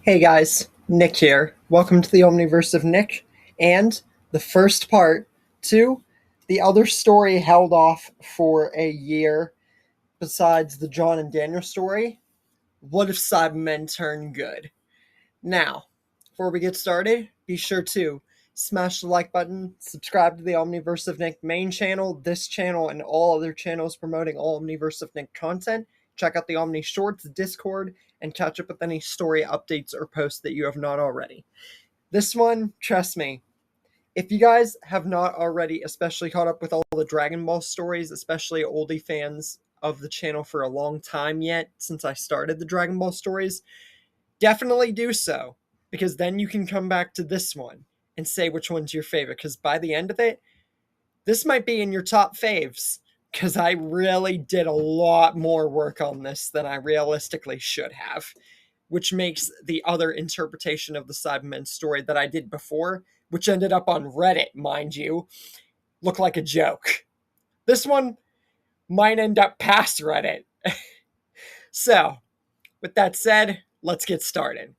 Hey guys, Nick here. Welcome to the Omniverse of Nick and the first part to the other story held off for a year besides the John and Daniel story. What if Saibamen turn good? Now, before we get started, be sure to smash the like button, subscribe to the Omniverse of Nick main channel, this channel, and all other channels promoting all Omniverse of Nick content. Check out the Omni Shorts Discord and catch up with any story updates or posts that you have not already. This one, trust me, if you guys have not already especially caught up with all the Dragon Ball stories, especially oldie fans of the channel for a long time yet, since I started the Dragon Ball stories, definitely do so, because then you can come back to this one and say which one's your favorite, because by the end of it, this might be in your top faves, because I really did a lot more work on this than I realistically should have, which makes the other interpretation of the Cybermen story that I did before, which ended up on Reddit, mind you, look like a joke. This one might end up past Reddit. So, with that said, let's get started.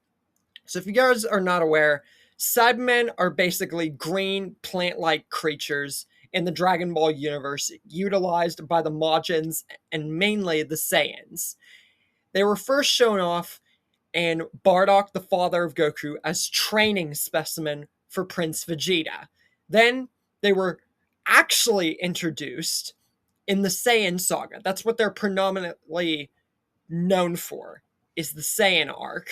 So if you guys are not aware, Saibamen are basically green plant-like creatures in the Dragon Ball universe utilized by the Majins and mainly the Saiyans. They were first shown off in Bardock, the father of Goku, as training specimen for Prince Vegeta. Then they were actually introduced in the Saiyan saga. That's what they're predominantly known for, is the Saiyan arc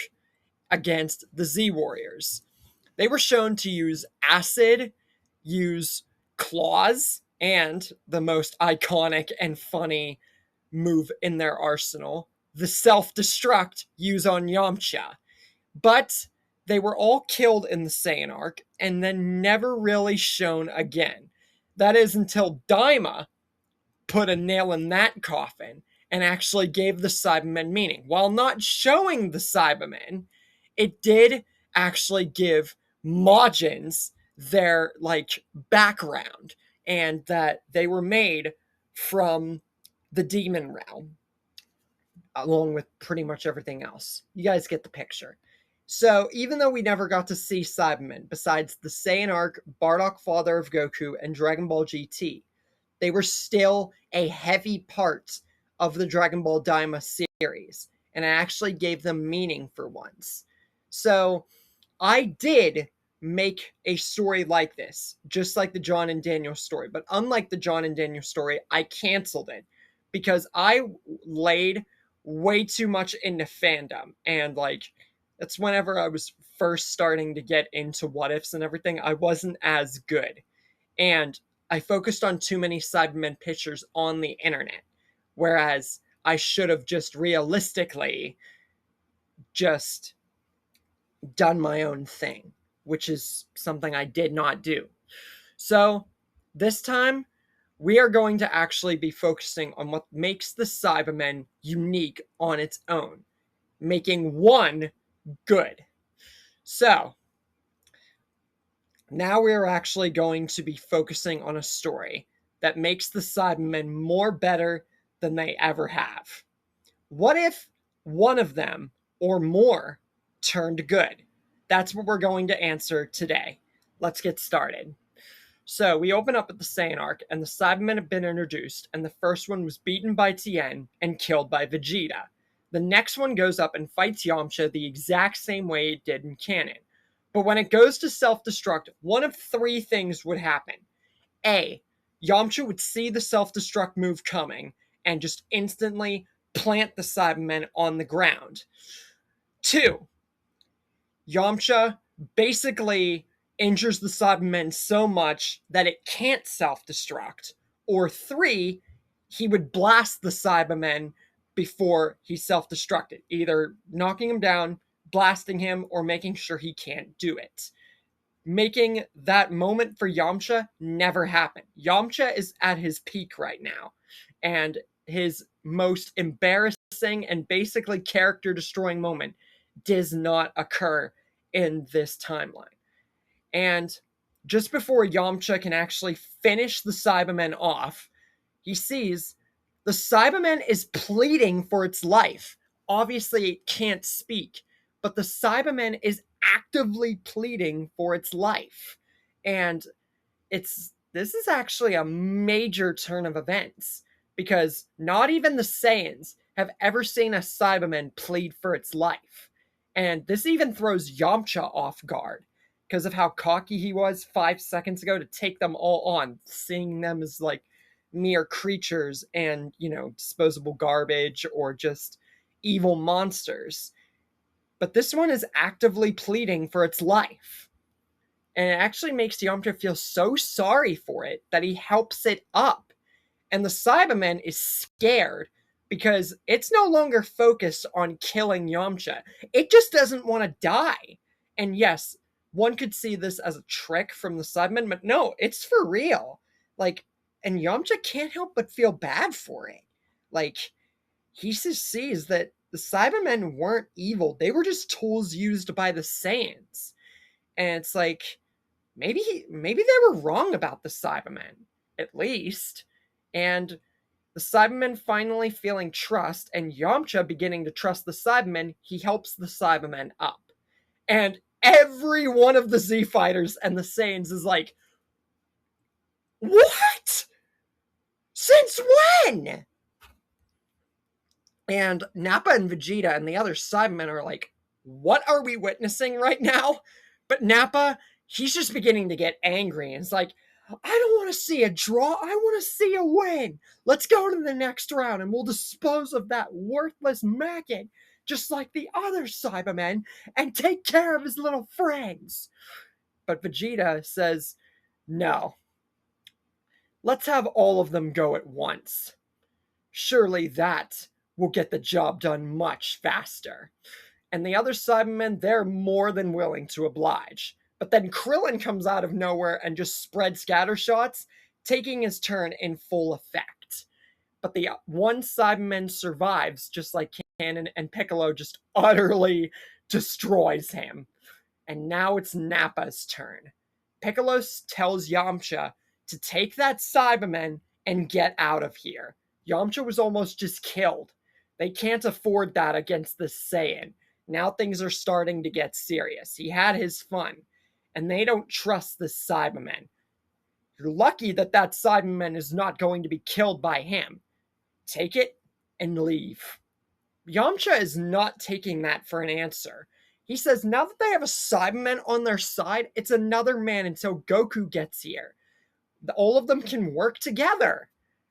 against the Z Warriors. They were shown to use acid, use claws, and the most iconic and funny move in their arsenal, the self-destruct use on Yamcha. But they were all killed in the Saiyan arc and then never really shown again. That is until Daima put a nail in that coffin and actually gave the Saibamen meaning. While not showing the Saibamen, it did actually give Majins their background, and that they were made from the demon realm along with pretty much everything else. You guys get the picture. So even though we never got to see Saibamen besides the Saiyan arc, Bardock Father of Goku, and Dragon Ball GT, they were still a heavy part of the Dragon Ball Daima series, and I actually gave them meaning for once. So I did make a story like this, just like the John and Daniel story, but unlike the John and Daniel story, I canceled it because I laid way too much into fandom, and that's whenever I was first starting to get into what ifs and everything. I wasn't as good, and I focused on too many Cybermen pictures on the internet, whereas I should have just realistically just done my own thing, which is something I did not do. So this time, we are going to actually be focusing on what makes the Cybermen unique on its own, making one good. So now we're actually going to be focusing on a story that makes the Cybermen more better than they ever have. What if one of them or more turned good? That's what we're going to answer today. Let's get started. So we open up at the Saiyan arc, and the Cybermen have been introduced, and the first one was beaten by Tien and killed by Vegeta. The next one goes up and fights Yamcha the exact same way it did in canon. But when it goes to self-destruct, one of three things would happen. A, Yamcha would see the self-destruct move coming and just instantly plant the Cybermen on the ground. Two, Yamcha basically injures the Cybermen so much that it can't self-destruct. Or three, he would blast the Cybermen before he self-destructed, either knocking him down, blasting him, or making sure he can't do it. Making that moment for Yamcha never happen. Yamcha is at his peak right now, and his most embarrassing and basically character destroying moment does not occur in this timeline. And just before Yamcha can actually finish the Cybermen off, he sees the Cyberman is pleading for its life. Obviously, it can't speak, but the Saibamen is actively pleading for its life. And this is actually a major turn of events, because not even the Saiyans have ever seen a Saibaman plead for its life. And this even throws Yamcha off guard because of how cocky he was 5 seconds ago to take them all on, seeing them as like mere creatures and, disposable garbage or just evil monsters. But this one is actively pleading for its life. And it actually makes Yamcha feel so sorry for it that he helps it up. And the Saibaman is scared because it's no longer focused on killing Yamcha. It just doesn't want to die. And yes, one could see this as a trick from the Saibaman, but no, it's for real. Like, and Yamcha can't help but feel bad for it. Like, he just sees that the Saibamen weren't evil. They were just tools used by the Saiyans. And it's like, maybe they were wrong about the Saibamen, at least. And the Saibamen finally feeling trust, and Yamcha beginning to trust the Saibamen, he helps the Saibamen up. And every one of the Z Fighters and the Saiyans is like, what? Since when? And Nappa and Vegeta and the other Saibamen are like, what are we witnessing right now? But Nappa, he's just beginning to get angry. And it's like, I don't want to see a draw. I want to see a win. Let's go to the next round and we'll dispose of that worthless maggot, just like the other Saibamen, and take care of his little friends. But Vegeta says, no. Let's have all of them go at once. Surely that will get the job done much faster. And the other Saibamen, they're more than willing to oblige. But then Krillin comes out of nowhere and just spreads scatter shots, taking his turn in full effect. But the one Saibaman survives, just like Cannon, and Piccolo just utterly destroys him. And now it's Nappa's turn. Piccolo tells Yamcha to take that Saibaman and get out of here. Yamcha was almost just killed. They can't afford that against the Saiyan. Now things are starting to get serious. He had his fun, and they don't trust the Saibaman. You're lucky that Saibaman is not going to be killed by him. Take it and leave. Yamcha is not taking that for an answer. He says now that they have a Saibaman on their side, it's another man until Goku gets here. All of them can work together.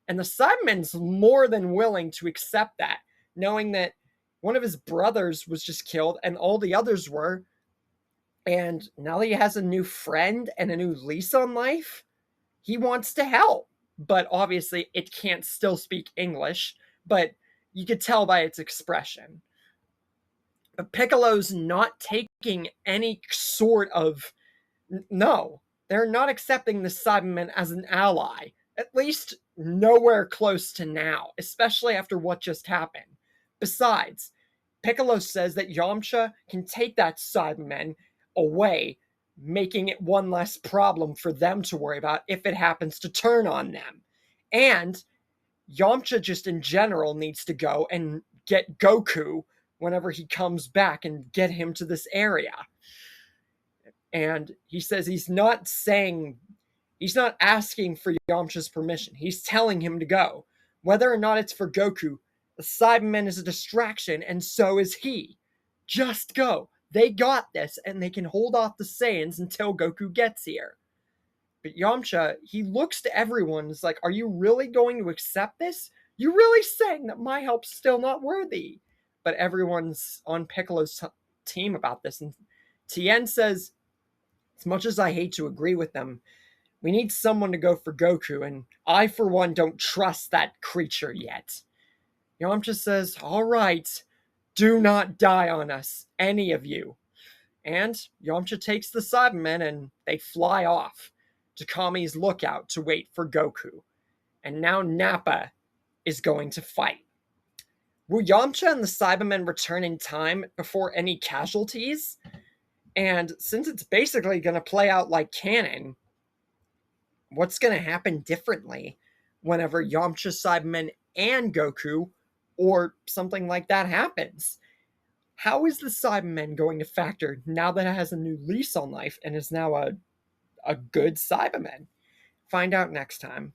And the Saibaman's more than willing to accept that, knowing that one of his brothers was just killed and all the others were. And now that he has a new friend and a new lease on life, he wants to help. But obviously, it can't still speak English, but you could tell by its expression. But Piccolo's not taking any sort of... No, they're not accepting the Saibaman as an ally. At least nowhere close to now, especially after what just happened. Besides, Piccolo says that Yamcha can take that Saibaman away, making it one less problem for them to worry about if it happens to turn on them. And Yamcha just in general needs to go and get Goku whenever he comes back and get him to this area. And he says he's not asking for Yamcha's permission. He's telling him to go. Whether or not it's for Goku, the Saibaman is a distraction, and so is he. Just go. They got this, and they can hold off the Saiyans until Goku gets here. But Yamcha, he looks to everyone and is like, are you really going to accept this? You really saying that my help's still not worthy? But everyone's on Piccolo's team about this, and Tien says, as much as I hate to agree with them, we need someone to go for Goku, and I, for one, don't trust that creature yet. Yamcha says, all right, do not die on us, any of you. And Yamcha takes the Saibamen and they fly off to Kami's lookout to wait for Goku. And now Nappa is going to fight. Will Yamcha and the Saibamen return in time before any casualties? And since it's basically going to play out like canon, what's going to happen differently whenever Yamcha, Saibamen, and Goku or something like that happens? How is the Saibamen going to factor now that it has a new lease on life and is now a good Saibamen? Find out next time.